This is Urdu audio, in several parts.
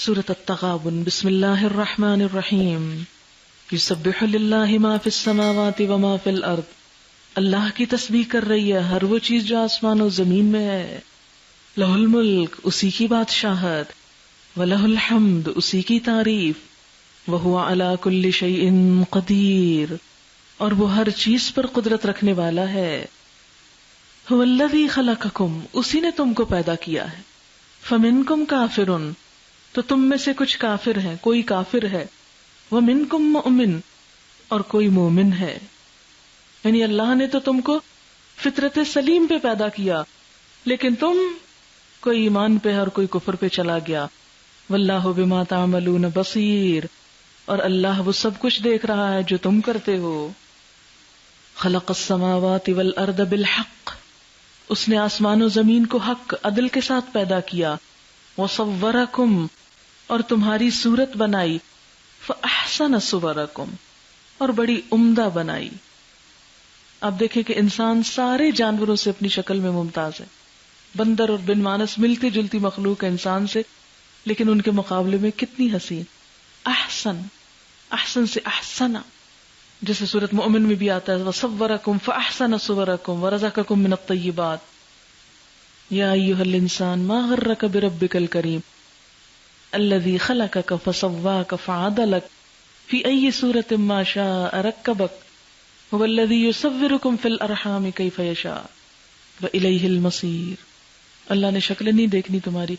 سورۃ التغابن۔ بسم اللہ الرحمن الرحیم۔ یسبح للہ ما فی السماوات وما فی الارض۔ اللہ کی تسبیح کر رہی ہے ہر وہ چیز جو آسمان و زمین میں ہے۔ لہ الملک، اسی کی بادشاہت، ولہ الحمد، اسی کی تعریف، وہو علی کل شیء قدیر، اور وہ ہر چیز پر قدرت رکھنے والا ہے۔ هو الذی خلقکم، اسی نے تم کو پیدا کیا ہے۔ فمنکم کافر، تو تم میں سے کچھ کافر ہیں، کوئی کافر ہے۔ ومنکم مؤمن، اور کوئی مومن ہے۔ یعنی اللہ نے تو تم کو فطرت سلیم پہ پیدا کیا، لیکن تم کوئی ایمان پہ اور کوئی کفر پہ چلا گیا۔ واللہ بما تعملون بصیر، اور اللہ وہ سب کچھ دیکھ رہا ہے جو تم کرتے ہو۔ خلق السماوات والارض بالحق، اس نے آسمان و زمین کو حق عدل کے ساتھ پیدا کیا۔ وصورکم، اور تمہاری صورت بنائی۔ فاحسن صورکم، اور بڑی عمدہ بنائی۔ آپ دیکھیں کہ انسان سارے جانوروں سے اپنی شکل میں ممتاز ہے۔ بندر اور بن مانس ملتی جلتی مخلوق ہے انسان سے، لیکن ان کے مقابلے میں کتنی حسین۔ احسن، احسن سے احسنا، جیسے سورۃ مؤمن میں بھی آتا ہے وصورکم فاحسن صورکم ورزقکم من الطیبات۔ یا ایھا الانسان ما غرک بربک الکریم الذی خلقک فسواک فعدلک فی ای صورۃ ما شاء رکبک هو الذی یصورکم فی الارحام کیف یشاء والیہ المصیر۔ اللہ نے شکل نہیں دیکھنی تمہاری،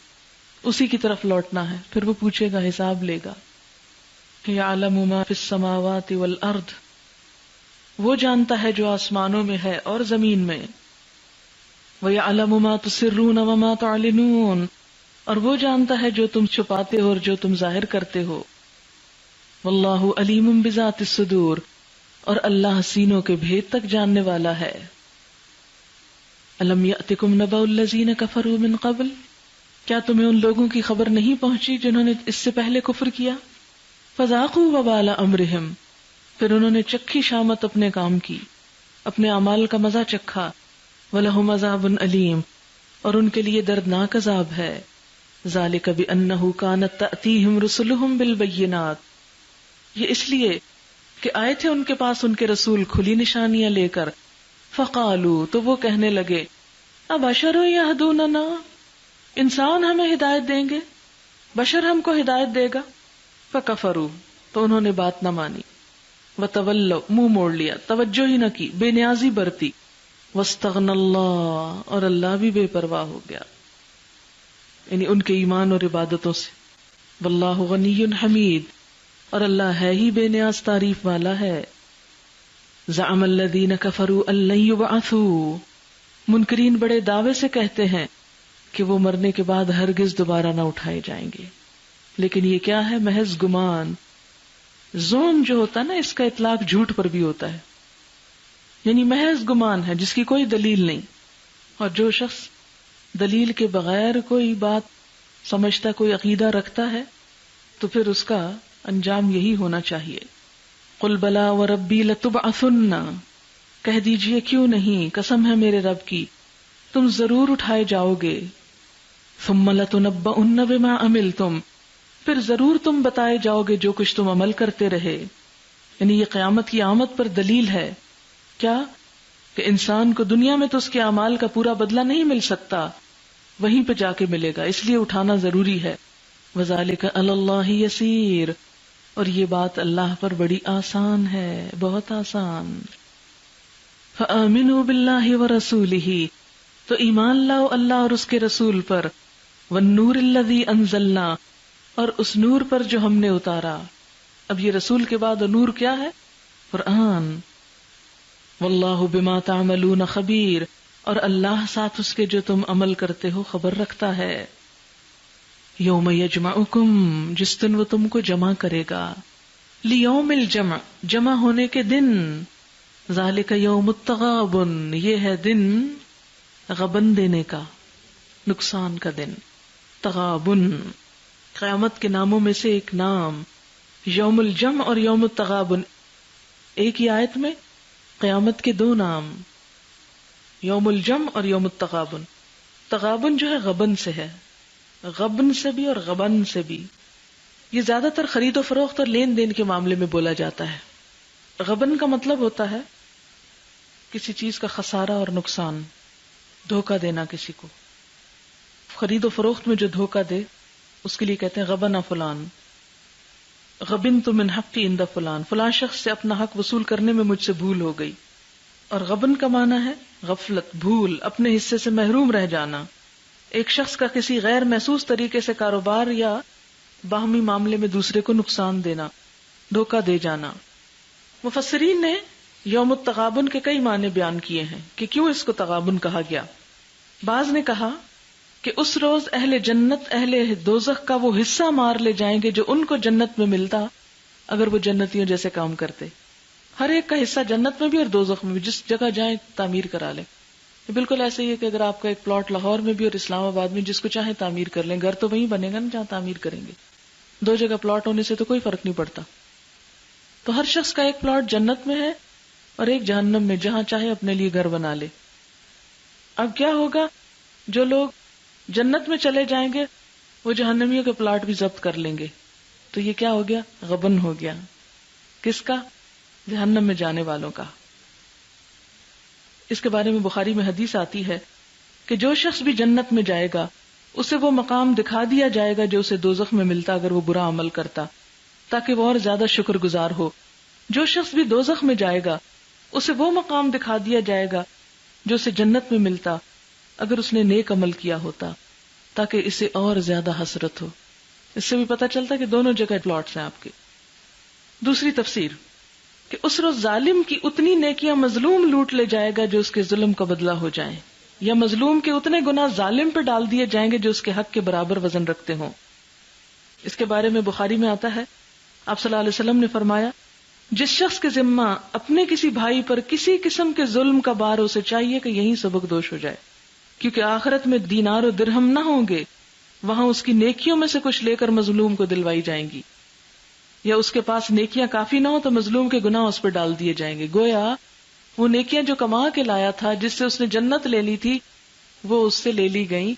اسی کی طرف لوٹنا ہے، پھر وہ پوچھے گا، حساب لے گا۔ یعلم ما فی السماوات والارض، وہ جانتا ہے جو آسمانوں میں ہے اور زمین میں۔ وَيَعْلَمُ مَا تُسِرُّونَ وَمَا تُعْلِنُونَ، اور وہ جانتا ہے جو تم چھپاتے ہو اور جو تم ظاہر کرتے ہو۔ وَاللَّهُ عَلِيمٌ بِذَاتِ الصُّدُورِ، اور اللہ سینوں کے بھید تک جاننے والا ہے۔ أَلَمْ يَأْتِكُمْ نَبَأُ الَّذِينَ كَفَرُوا مِنْ قَبْلُ، کیا تمہیں ان لوگوں کی خبر نہیں پہنچی جنہوں نے اس سے پہلے کفر کیا؟ فَذَاقُوا وَبَالَ أَمْرِهِمْ، پھر انہوں نے چکھی شامت اپنے کام کی، اپنے اعمال کا مزہ چکھا۔ وَلَهُمْ عَذَابٌ أَلِيمٌ، اور ان کے لیے دردناک عذاب ہے۔ ذَلِكَ بِأَنَّهُ كَانَتْ تَأْتِيهِمْ رُسُلُهُمْ بِالْبَيِّنَاتِ، یہ اس لیے کہ آئے تھے ان کے پاس ان کے رسول کھلی نشانیاں لے کر۔ فَقَالُوا، تو وہ کہنے لگے، أَبَشَرٌ يَهْدُونَنَا، انسان ہمیں ہدایت دیں گے، بشر ہم کو ہدایت دے گا۔ فَكَفَرُوا، تو انہوں نے بات نہ مانی۔ وَتَوَلَّوْا، منہ موڑ لیا، توجہ ہی نہ کی، بے نیازی برتی۔ وَاسْتَغْنَى اللَّهُ، اور اللہ بھی بے پرواہ ہو گیا، یعنی ان کے ایمان اور عبادتوں سے۔ وَاللَّهُ غَنِيٌّ حَمِيدٌ، اور اللہ ہے ہی بے نیاز تعریف والا ہے۔ زَعَمَ الَّذِينَ كَفَرُوا أَن لَّن يُبْعَثُوا، منکرین بڑے دعوے سے کہتے ہیں کہ وہ مرنے کے بعد ہرگز دوبارہ نہ اٹھائے جائیں گے، لیکن یہ کیا ہے؟ محض گمان۔ زعم جو ہوتا ہے نا، اس کا اطلاق جھوٹ پر بھی ہوتا ہے، یعنی محض گمان ہے جس کی کوئی دلیل نہیں۔ اور جو شخص دلیل کے بغیر کوئی بات سمجھتا، کوئی عقیدہ رکھتا ہے، تو پھر اس کا انجام یہی ہونا چاہیے۔ قل بلا وربی لتبعثن، کہہ دیجئے کیوں نہیں، قسم ہے میرے رب کی، تم ضرور اٹھائے جاؤ گے۔ ثم لتنبؤن بما عملتم، پھر ضرور تم بتائے جاؤ گے جو کچھ تم عمل کرتے رہے۔ یعنی یہ قیامت کی آمد پر دلیل ہے۔ کیا کہ انسان کو دنیا میں تو اس کے اعمال کا پورا بدلہ نہیں مل سکتا، وہیں پہ جا کے ملے گا، اس لیے اٹھانا ضروری ہے۔ وَذَلِكَ عَلَى اللَّهِ يَسِيرٌ، اور یہ بات اللہ پر بڑی آسان ہے، بہت آسان۔ فَآمِنُوا بِاللَّهِ وَرَسُولِهِ، تو ایمان لاؤ اللہ اور اس کے رسول پر۔ وَالنُّورِ الَّذِي أَنزَلْنَا، اور اس نور پر جو ہم نے اتارا۔ اب یہ رسول کے بعد نور کیا ہے؟ قرآن۔ واللہ بما تعملون خبیر، اور اللہ ساتھ اس کے جو تم عمل کرتے ہو خبر رکھتا ہے۔ یوم یجمعکم، جس دن وہ تم کو جمع کرے گا۔ لیوم الجمع، جمع ہونے کے دن۔ ذالک یوم التغابن، یہ ہے دن غبن دینے کا، نقصان کا دن۔ تغابن قیامت کے ناموں میں سے ایک نام۔ یوم الجمع اور یوم التغابن، ایک ہی آیت میں قیامت کے دو نام، یوم الجمع اور یوم التغابن۔ تغابن جو ہے غبن سے ہے، غبن سے بھی اور غبن سے بھی، یہ زیادہ تر خرید و فروخت اور لین دین کے معاملے میں بولا جاتا ہے۔ غبن کا مطلب ہوتا ہے کسی چیز کا خسارہ اور نقصان، دھوکہ دینا کسی کو۔ خرید و فروخت میں جو دھوکہ دے اس کے لیے کہتے ہیں غبن فلان، غبنت من حقی عند فلان، فلان شخص سے اپنا حق وصول کرنے میں مجھ سے بھول ہو گئی۔ اور غبن کا معنی ہے غفلت، بھول، اپنے حصے سے محروم رہ جانا۔ ایک شخص کا کسی غیر محسوس طریقے سے کاروبار یا باہمی معاملے میں دوسرے کو نقصان دینا، دھوکہ دے جانا۔ مفسرین نے یوم التغابن کے کئی معنی بیان کیے ہیں کہ کیوں اس کو تغابن کہا گیا۔ بعض نے کہا کہ اس روز اہل جنت اہل دوزخ کا وہ حصہ مار لے جائیں گے جو ان کو جنت میں ملتا اگر وہ جنتیوں جیسے کام کرتے۔ ہر ایک کا حصہ جنت میں بھی اور دوزخ میں بھی، جس جگہ جائیں تعمیر کرا لیں۔ بالکل ایسے ہی ہے کہ اگر آپ کا ایک پلاٹ لاہور میں بھی اور اسلام آباد میں، جس کو چاہیں تعمیر کر لیں، گھر تو وہیں بنے گا نا جہاں تعمیر کریں گے۔ دو جگہ پلاٹ ہونے سے تو کوئی فرق نہیں پڑتا۔ تو ہر شخص کا ایک پلاٹ جنت میں ہے اور ایک جہنم میں، جہاں چاہے اپنے لیے گھر بنا لے۔ اب کیا ہوگا؟ جو لوگ جنت میں چلے جائیں گے وہ جہنمیوں کے پلاٹ بھی ضبط کر لیں گے۔ تو یہ کیا ہو گیا؟ غبن ہو گیا۔ کس کا؟ جہنم میں جانے والوں کا۔ اس کے بارے میں بخاری میں حدیث آتی ہے کہ جو شخص بھی جنت میں جائے گا اسے وہ مقام دکھا دیا جائے گا جو اسے دوزخ میں ملتا اگر وہ برا عمل کرتا، تاکہ وہ اور زیادہ شکر گزار ہو۔ جو شخص بھی دوزخ میں جائے گا اسے وہ مقام دکھا دیا جائے گا جو اسے جنت میں ملتا اگر اس نے نیک عمل کیا ہوتا، تاکہ اسے اور زیادہ حسرت ہو۔ اس سے بھی پتہ چلتا کہ دونوں جگہ پلاٹس ہیں آپ کے۔ دوسری تفسیر کہ اس روز ظالم کی اتنی نیکیاں مظلوم لوٹ لے جائے گا جو اس کے ظلم کا بدلہ ہو جائیں، یا مظلوم کے اتنے گناہ ظالم پہ ڈال دیے جائیں گے جو اس کے حق کے برابر وزن رکھتے ہوں۔ اس کے بارے میں بخاری میں آتا ہے، آپ صلی اللہ علیہ وسلم نے فرمایا، جس شخص کے ذمہ اپنے کسی بھائی پر کسی قسم کے ظلم کا بار اسے چاہیے کہ یہیں سبق دوش ہو جائے، کیونکہ آخرت میں دینار و درہم نہ ہوں گے، وہاں اس کی نیکیوں میں سے کچھ لے کر مظلوم کو دلوائی جائیں گی، یا اس کے پاس نیکیاں کافی نہ ہو تو مظلوم کے گناہ اس پر ڈال دیے جائیں گے۔ گویا وہ نیکیاں جو کما کے لایا تھا، جس سے اس نے جنت لے لی تھی، وہ اس سے لے لی گئی،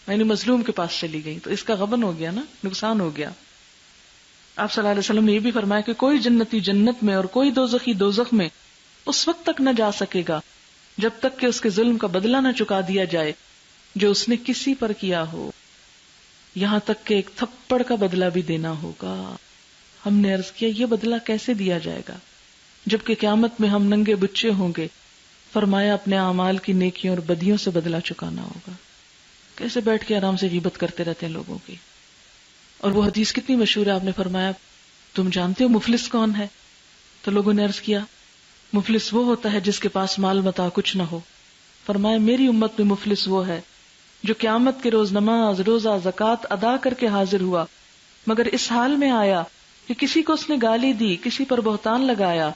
یعنی مظلوم کے پاس چلی گئی، تو اس کا غبن ہو گیا نا، نقصان ہو گیا۔ آپ صلی اللہ علیہ وسلم نے یہ بھی فرمایا کہ کوئی جنتی جنت میں اور کوئی دوزخی دوزخ میں اس وقت تک نہ جا سکے گا جب تک کہ اس کے ظلم کا بدلہ نہ چکا دیا جائے جو اس نے کسی پر کیا ہو، یہاں تک کہ ایک تھپڑ کا بدلہ بھی دینا ہوگا۔ ہم نے عرض کیا یہ بدلہ کیسے دیا جائے گا جبکہ قیامت میں ہم ننگے بچے ہوں گے؟ فرمایا اپنے اعمال کی نیکیوں اور بدیوں سے بدلہ چکانا ہوگا۔ کیسے بیٹھ کے آرام سے غیبت کرتے رہتے ہیں لوگوں کی۔ اور وہ حدیث کتنی مشہور ہے، آپ نے فرمایا تم جانتے ہو مفلس کون ہے؟ تو لوگوں نے عرض کیا مفلس وہ ہوتا ہے جس کے پاس مال متاع کچھ نہ ہو۔ فرمایا میری امت میں مفلس وہ ہے جو قیامت کے روز نماز، روزہ، زکوٰۃ ادا کر کے حاضر ہوا مگر اس حال میں آیا کہ کسی کو اس نے گالی دی، کسی پر بہتان لگایا،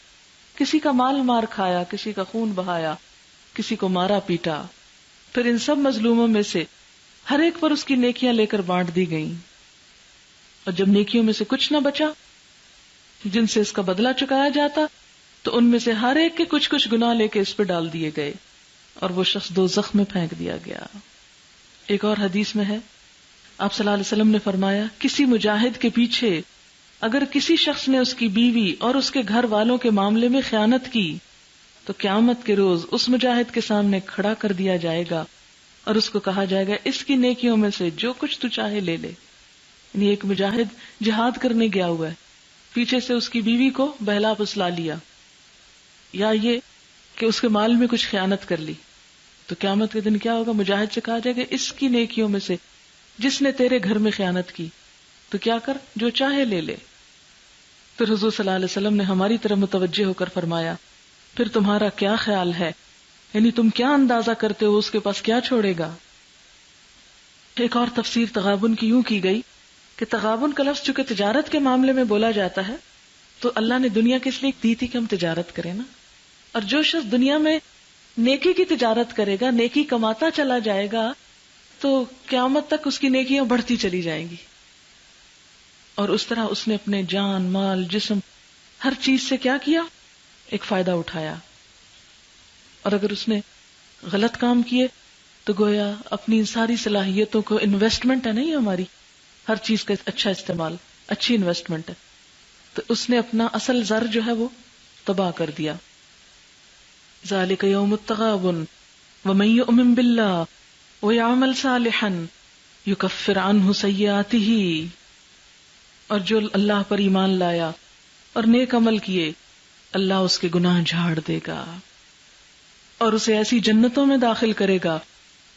کسی کا مال مار کھایا، کسی کا خون بہایا، کسی کو مارا پیٹا، پھر ان سب مظلوموں میں سے ہر ایک پر اس کی نیکیاں لے کر بانٹ دی گئیں، اور جب نیکیوں میں سے کچھ نہ بچا جن سے اس کا بدلہ چکایا جاتا تو ان میں سے ہر ایک کے کچھ کچھ گناہ لے کے اس پہ ڈال دیے گئے اور وہ شخص دوزخ میں پھینک دیا گیا۔ ایک اور حدیث میں ہے، آپ صلی اللہ علیہ وسلم نے فرمایا کسی مجاہد کے پیچھے اگر کسی شخص نے اس کی بیوی اور اس کے گھر والوں کے معاملے میں خیانت کی تو قیامت کے روز اس مجاہد کے سامنے کھڑا کر دیا جائے گا اور اس کو کہا جائے گا اس کی نیکیوں میں سے جو کچھ تو چاہے لے لے۔ یعنی ایک مجاہد جہاد کرنے گیا ہوا ہے، پیچھے سے اس کی بیوی کو بہلا پسلا لیا یا یہ کہ اس کے مال میں کچھ خیانت کر لی، تو قیامت کے دن کیا ہوگا؟ مجاہد سے کہا جائے گا اس کی نیکیوں میں سے جس نے تیرے گھر میں خیانت کی تو کیا کر، جو چاہے لے لے۔ پھر حضور صلی اللہ علیہ وسلم نے ہماری طرف متوجہ ہو کر فرمایا پھر تمہارا کیا خیال ہے، یعنی تم کیا اندازہ کرتے ہو اس کے پاس کیا چھوڑے گا؟ ایک اور تفسیر تغابن کی یوں کی گئی کہ تغابن کا لفظ چونکہ تجارت کے معاملے میں بولا جاتا ہے تو اللہ نے دنیا کس لیے دی تھی کہ ہم تجارت کریں نا، اور جو شخص دنیا میں نیکی کی تجارت کرے گا، نیکی کماتا چلا جائے گا تو قیامت تک اس کی نیکیاں بڑھتی چلی جائیں گی، اور اس طرح اس نے اپنے جان، مال، جسم، ہر چیز سے کیا کیا؟ ایک فائدہ اٹھایا۔ اور اگر اس نے غلط کام کیے تو گویا اپنی ساری صلاحیتوں کو، انویسٹمنٹ ہے نہیں ہماری، ہر چیز کا اچھا استعمال، اچھی انویسٹمنٹ ہے، تو اس نے اپنا اصل زر جو ہے وہ تباہ کر دیا. ذالک یوم التغابن ومن یؤمن باللہ ویعمل صالحا یکفر عنہ سیئاتہ، اور جو اللہ پر ایمان لایا اور نیک عمل کیے اللہ اس کے گناہ جھاڑ دے گا اور اسے ایسی جنتوں میں داخل کرے گا،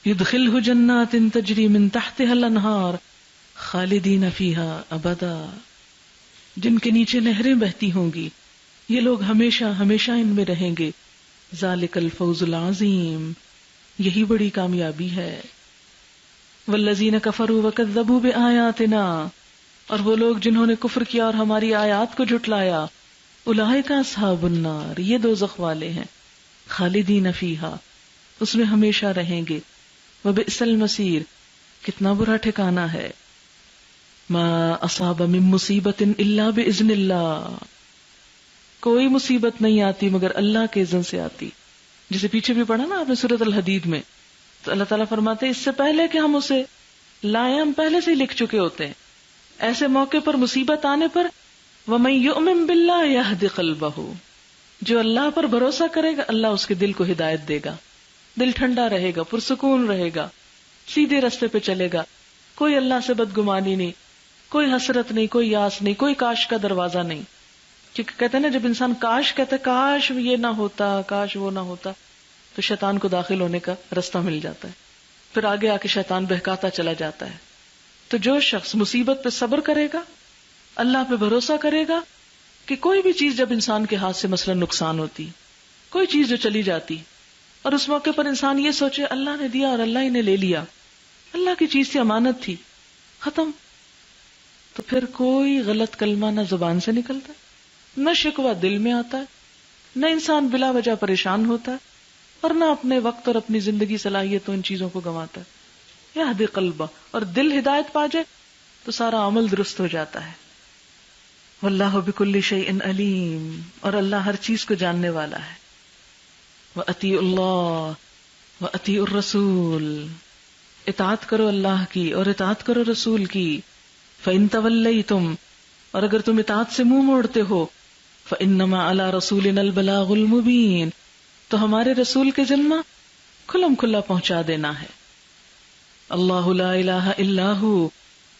یدخلہ جنات تجری من تحتها الانہار خالدین فیہا ابدا، جن کے نیچے نہریں بہتی ہوں گی، یہ لوگ ہمیشہ ہمیشہ ان میں رہیں گے. ذالک الفوز العظیم، یہی بڑی کامیابی ہے. والذین کفروا وکذبوا بآیاتنا، اور وہ لوگ جنہوں نے کفر کیا اور ہماری آیات کو جھٹلایا، اولئک اصحاب النار، یہ دوزخ والے ہیں. خالدین فیہا، اس میں ہمیشہ رہیں گے. وبئس المصیر، کتنا برا ٹھکانہ ہے. ما اصاب من مصیبت الا باذن اللہ، کوئی مصیبت نہیں آتی مگر اللہ کے اذن سے آتی. جسے پیچھے بھی پڑھا نا آپ نے سورۃ الحدید میں، تو اللہ تعالیٰ فرماتے ہیں اس سے پہلے کہ ہم اسے لائیں ہم پہلے سے ہی لکھ چکے ہوتے ہیں. ایسے موقع پر مصیبت آنے پر وَمَن يُؤْمِن بِاللَّهِ يَهْدِ قَلْبَهُ، جو اللہ پر بھروسہ کرے گا اللہ اس کے دل کو ہدایت دے گا، دل ٹھنڈا رہے گا، پرسکون رہے گا، سیدھے راستے پہ چلے گا. کوئی اللہ سے بدگمانی نہیں، کوئی حسرت نہیں، کوئی یاس نہیں، کوئی کاش کا دروازہ نہیں. کیونکہ کہتے ہیں نا جب انسان کاش کہتا ہے کاش یہ نہ ہوتا، کاش وہ نہ ہوتا، تو شیطان کو داخل ہونے کا راستہ مل جاتا ہے، پھر آگے آ کے شیطان بہکاتا چلا جاتا ہے. تو جو شخص مصیبت پہ صبر کرے گا، اللہ پہ بھروسہ کرے گا کہ کوئی بھی چیز جب انسان کے ہاتھ سے مثلا نقصان ہوتی، کوئی چیز جو چلی جاتی، اور اس موقع پر انسان یہ سوچے اللہ نے دیا اور اللہ ہی نے لے لیا، اللہ کی چیز سے امانت تھی، ختم، تو پھر کوئی غلط کلمہ نہ زبان سے نکلتا، نہ شکوہ دل میں آتا ہے، نہ انسان بلا وجہ پریشان ہوتا ہے، اور نہ اپنے وقت اور اپنی زندگی صلاحیتوں ان چیزوں کو گنواتا ہے. یہدی قلبہ، اور دل ہدایت پا جائے تو سارا عمل درست ہو جاتا ہے. واللہ بکل شیء علیم، اور اللہ ہر چیز کو جاننے والا ہے. وَأَطِیعُوا اللَّهَ وَأَطِیعُوا الرَّسُولَ، اطاعت کرو اللہ کی اور اطاعت کرو رسول کی. فَإِن تَوَلَّيْتُمْ، اور اگر تم اطاعت سے منہ موڑتے ہو، فَإِنَّمَا عَلَى رَسُولِنَا الْبَلَاغُ الْمُبِينُ، تو ہمارے رسول کے ذمہ کھلم کھلا پہنچا دینا ہے. اللہ لا الہ الا ہو،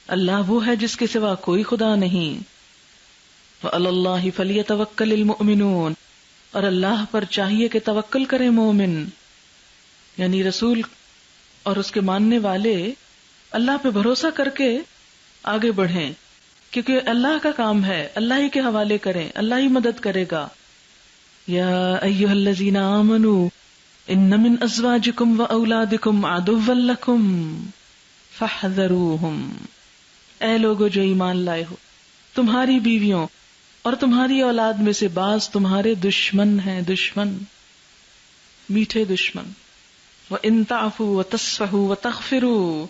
اللہ وہ ہے جس کے سوا کوئی خدا نہیں. وعلی اللہ فلیتوکل المؤمنون، اور اللہ پر چاہیے کہ توکل کرے مومن. یعنی رسول اور اس کے ماننے والے اللہ پہ بھروسہ کر کے آگے بڑھیں، کیونکہ اللہ کا کام ہے، اللہ ہی کے حوالے کریں، اللہ ہی مدد کرے گا. یا ایھا الذین آمنوا ان من ازواجکم واولادکم عدوا لکم فاحذروہم، اے لوگو جو ایمان لائے ہو، تمہاری بیویوں اور تمہاری اولاد میں سے بعض تمہارے دشمن ہیں، دشمن، میٹھے دشمن. وَإِن تَعْفُوا وَتَصْفَحُوا وَتَغْفِرُوا،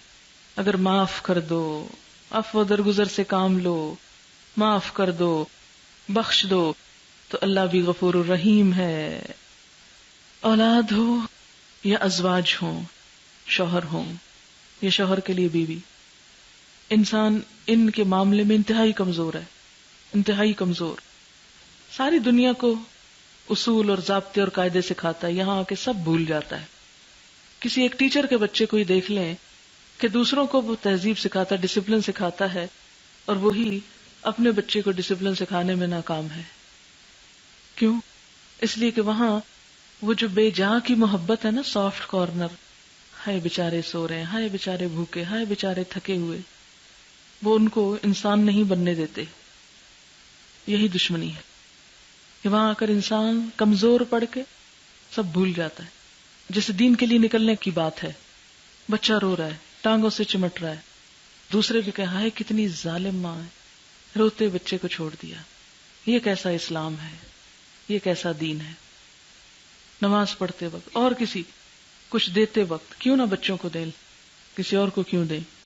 اگر معاف کر دو، عفو درگزر سے کام لو، معاف کر دو، بخش دو، تو اللہ بھی غفور الرحیم ہے. اولاد ہو یا ازواج ہوں، شوہر ہوں یا شوہر کے لیے بیوی، انسان ان کے معاملے میں انتہائی کمزور ہے، انتہائی کمزور. ساری دنیا کو اصول اور ضابطے اور قاعدے سکھاتا ہے، یہاں آ کے سب بھول جاتا ہے. کسی ایک ٹیچر کے بچے کو ہی دیکھ لیں کہ دوسروں کو وہ تہذیب سکھاتا ہے، ڈسپلن سکھاتا ہے، اور وہی اپنے بچے کو ڈسپلن سکھانے میں ناکام ہے. کیوں؟ اس لیے کہ وہاں وہ جو بے جا کی محبت ہے نا، سافٹ کارنر، ہائے بیچارے سو رہے ہیں، ہائے بیچارے بھوکے، ہائے بیچارے تھکے ہوئے، وہ ان کو انسان نہیں بننے دیتے. یہی دشمنی ہے کہ وہاں آ کر انسان کمزور پڑ کے سب بھول جاتا ہے. جیسے دین کے لیے نکلنے کی بات ہے، بچہ رو رہا ہے، ٹانگوں سے چمٹ رہا ہے، دوسرے بھی کہ ہائے کتنی ظالم ماں ہے، روتے بچے کو چھوڑ دیا. یہ کیسا اسلام ہے، یہ کیسا دین ہے. نماز پڑھتے وقت اور کسی کچھ دیتے وقت کیوں نہ بچوں کو دیں، کسی اور کو کیوں دیں.